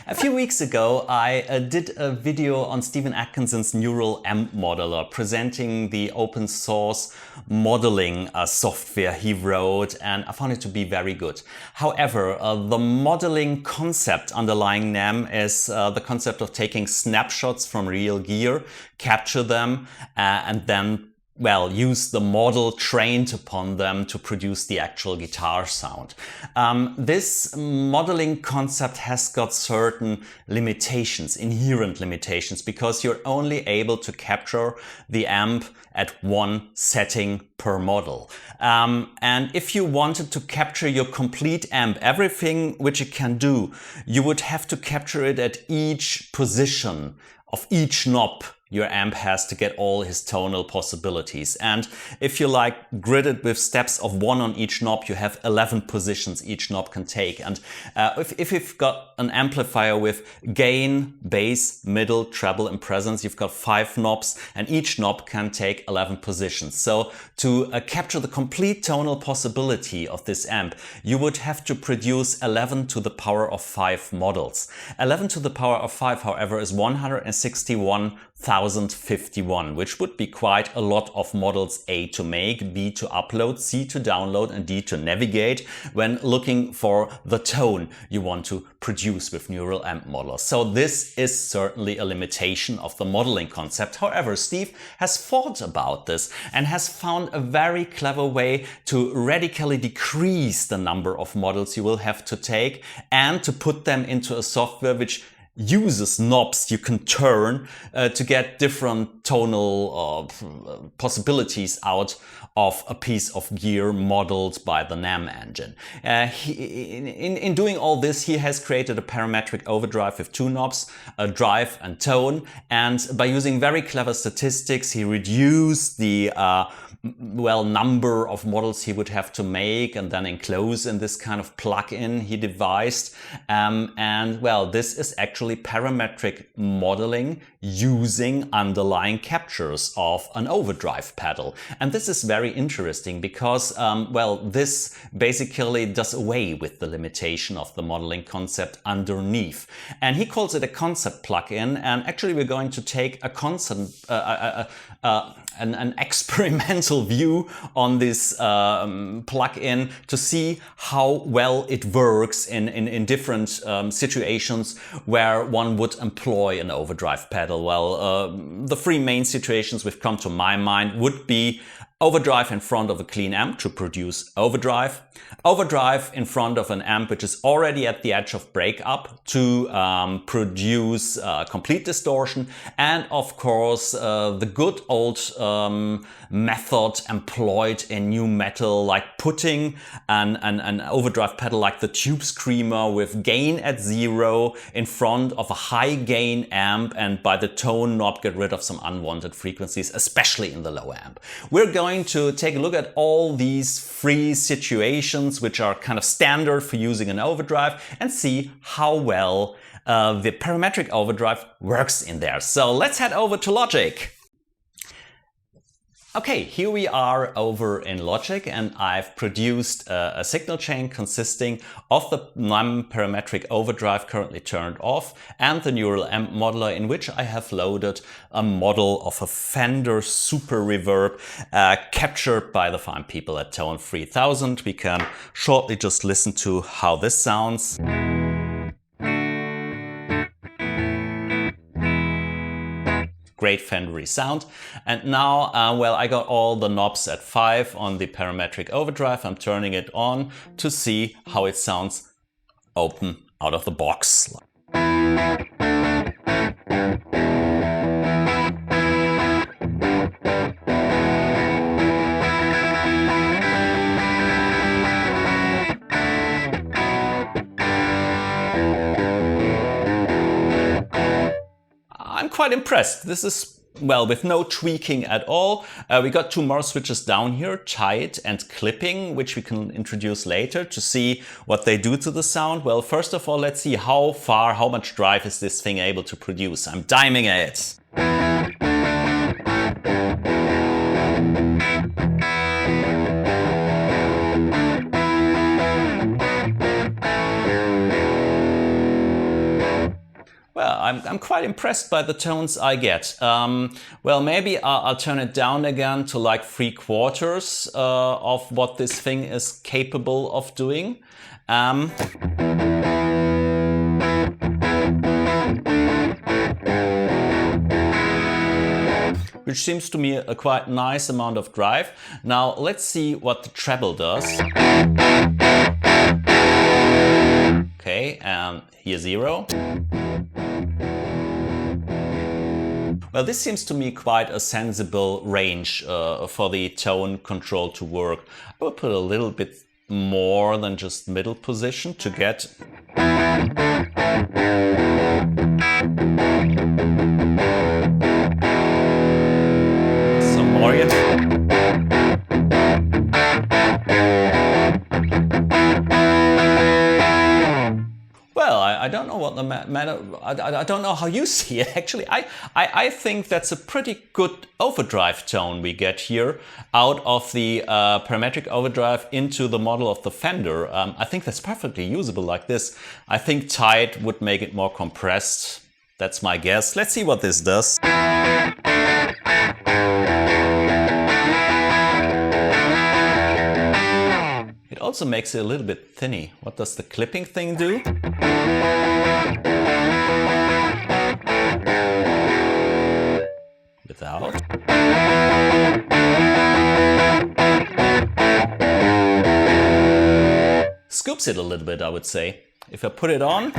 A few weeks ago, I did a video on Stephen Atkinson's neural amp modeler, presenting the open source modeling software he wrote, and I found it to be very good. However, the modeling concept underlying NAM is the concept of taking snapshots from real gear, capture them, and then use the model trained upon them to produce the actual guitar sound. This modeling concept has got certain limitations, inherent limitations, because you're only able to capture the amp at one setting per model. And if you wanted to capture your complete amp, everything which it can do, you would have to capture it at each position of each knob your amp has to get all his tonal possibilities. And if you grid with steps of 1 on each knob, you have 11 positions each knob can take. And if you've got an amplifier with gain, bass, middle, treble, and presence, you've got 5 knobs, and each knob can take 11 positions. So to capture the complete tonal possibility of this amp, you would have to produce 11 to the power of 5 models. 11 to the power of 5, however, is 161,051, which would be quite a lot of models: A to make, B to upload, C to download, and D to navigate when looking for the tone you want to produce with neural amp modelers. So this is certainly a limitation of the modeling concept. However, Steve has thought about this and has found a very clever way to radically decrease the number of models you will have to take and to put them into a software which uses knobs you can turn to get different tonal possibilities out of a piece of gear modeled by the NAM engine. In doing all this, he has created a parametric overdrive with 2 knobs, a drive and tone, and by using very clever statistics, he reduced the number of models he would have to make and then enclose in this kind of plug-in he devised. This is actually parametric modeling using underlying captures of an overdrive pedal. And this is very interesting because, this basically does away with the limitation of the modeling concept underneath. And he calls it a concept plugin. And actually, we're going to take a concept, an experimental view on this plugin to see how well it works in different situations where one would employ an overdrive pedal. The 3 main situations which come to my mind would be overdrive in front of a clean amp to produce overdrive, overdrive in front of an amp which is already at the edge of breakup to produce complete distortion, and of course the good old method employed in new metal, like putting an overdrive pedal like the Tube Screamer with gain at 0 in front of a high gain amp, and by the tone knob get rid of some unwanted frequencies, especially in the low amp. We're going to take a look at all these 3 situations which are kind of standard for using an overdrive and see how well the parametric overdrive works in there. So let's head over to Logic. Okay, here we are over in Logic, and I've produced a signal chain consisting of the NAM parametric overdrive currently turned off and the neural amp modeler, in which I have loaded a model of a Fender Super Reverb captured by the fine people at Tone 3000. We can shortly just listen to how this sounds. Great Fendery sound. And now, I got all the knobs at 5 on the parametric overdrive. I'm turning it on to see how it sounds open out of the box. I'm quite impressed. This is, with no tweaking at all. We got 2 more switches down here, tight and clipping, which we can introduce later to see what they do to the sound. Well, first of all, let's see how much drive is this thing able to produce. I'm diming it. Well, I'm quite impressed by the tones I get. Well, maybe I'll turn it down again to like 3/4 of what this thing is capable of doing. Which seems to me a quite nice amount of drive. Now let's see what the treble does. Okay, and here 0. Well, this seems to me quite a sensible range for the tone control to work. I will put a little bit more than just middle position to get some more yet. Well, I don't know what the matter. I don't know how you see it. Actually, I think that's a pretty good overdrive tone we get here out of the parametric overdrive into the model of the Fender. I think that's perfectly usable like this. I think tight would make it more compressed. That's my guess. Let's see what this does. It also makes it a little bit thinny. What does the clipping thing do? Without. Scoops it a little bit, I would say. If I put it on,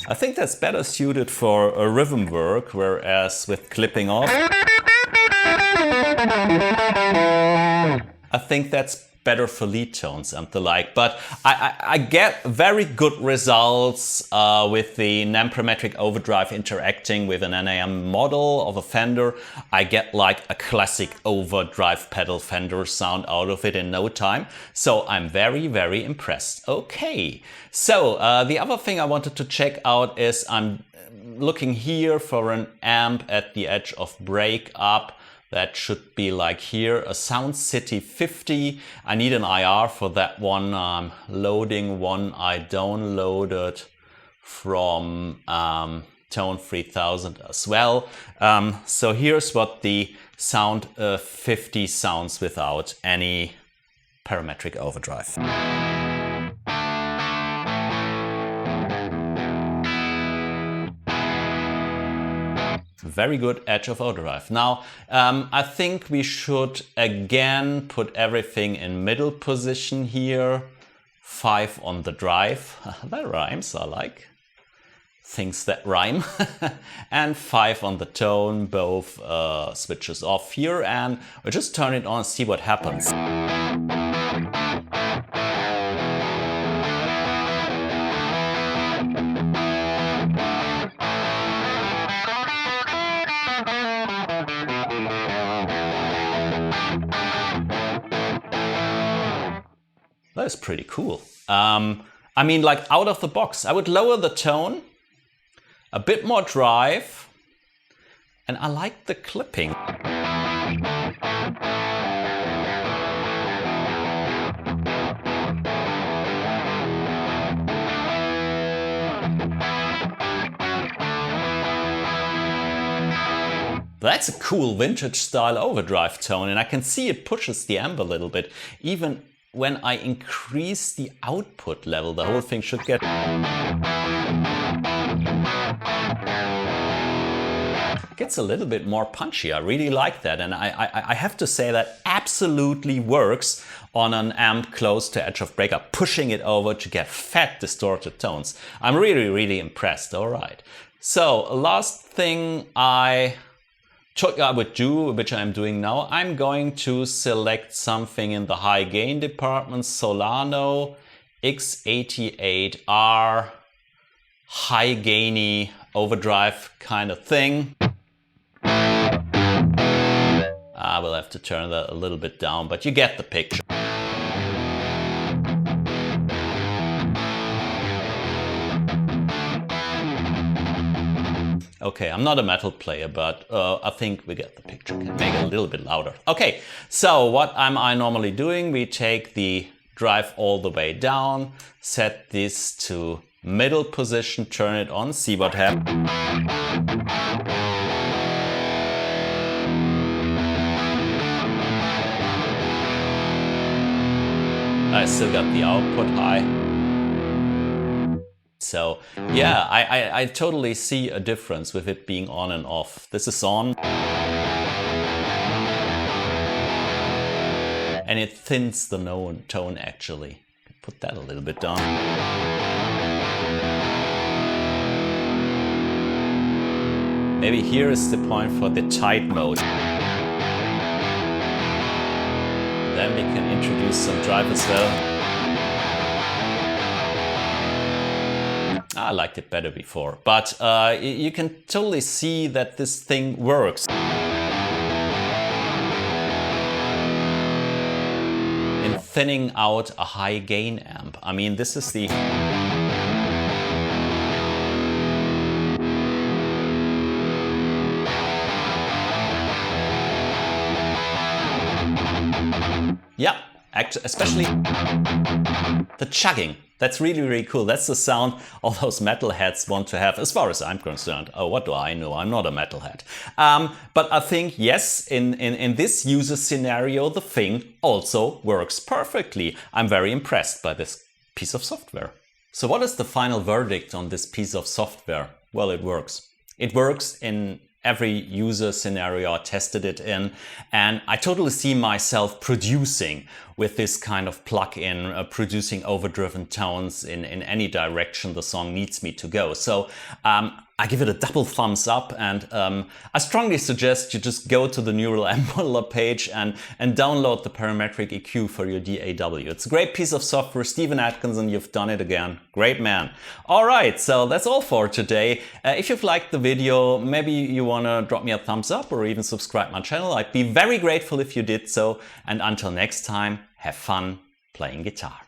I think that's better suited for a rhythm work, whereas with clipping off, I think that's better for lead tones and the like. But I get very good results with the NAMM Parametric Overdrive interacting with an NAM model of a Fender. I get like a classic overdrive pedal Fender sound out of it in no time. So I'm very, very impressed. Okay, so the other thing I wanted to check out is I'm looking here for an amp at the edge of breakup. That should be like here, a Sound City 50. I need an IR for that one. I'm loading one I downloaded from Tone 3000 as well. So here's what the Sound 50 sounds without any parametric overdrive. Very good edge of overdrive. Now, I think we should again put everything in middle position here. 5 on the drive. That rhymes, I like things that rhyme. And 5 on the tone, both switches off here. And we'll just turn it on and see what happens. That's pretty cool. I mean, like out of the box, I would lower the tone, a bit more drive, and I like the clipping. That's a cool vintage style overdrive tone, and I can see it pushes the amp a little bit. Even when I increase the output level, the whole thing should get... gets a little bit more punchy. I really like that, and I have to say that absolutely works on an amp close to edge of breakup, pushing it over to get fat distorted tones. I'm really, really impressed. All right. So last thing I would do, which I'm doing now, I'm going to select something in the high gain department, Solano X88R, high gainy overdrive kind of thing. I will have to turn that a little bit down, but you get the picture. Okay, I'm not a metal player, but I think we get the picture. Can make it a little bit louder. Okay, so what am I normally doing? We take the drive all the way down, set this to middle position, turn it on, see what happens. I still got the output high. So yeah, I totally see a difference with it being on and off. This is on. And it thins the tone actually. Put that a little bit down. Maybe here is the point for the tight mode. Then we can introduce some drive as well. I liked it better before, but you can totally see that this thing works. In thinning out a high gain amp. I mean, this is the... Yeah, especially the chugging. That's really, really cool. That's the sound all those metalheads want to have, as far as I'm concerned. Oh, what do I know? I'm not a metalhead. But I think, yes, in this user scenario, the thing also works perfectly. I'm very impressed by this piece of software. So what is the final verdict on this piece of software? Well, it works. It works in every user scenario I tested it in, and I totally see myself producing with this kind of plug-in, producing overdriven tones in any direction the song needs me to go. So I give it a double thumbs up, and I strongly suggest you just go to the Neural Amp Modeler page and download the Parametric EQ for your DAW. It's a great piece of software. Stephen Atkinson, you've done it again. Great man. All right, so that's all for today. If you've liked the video, maybe you want to drop me a thumbs up or even subscribe my channel. I'd be very grateful if you did so. And until next time, have fun playing guitar.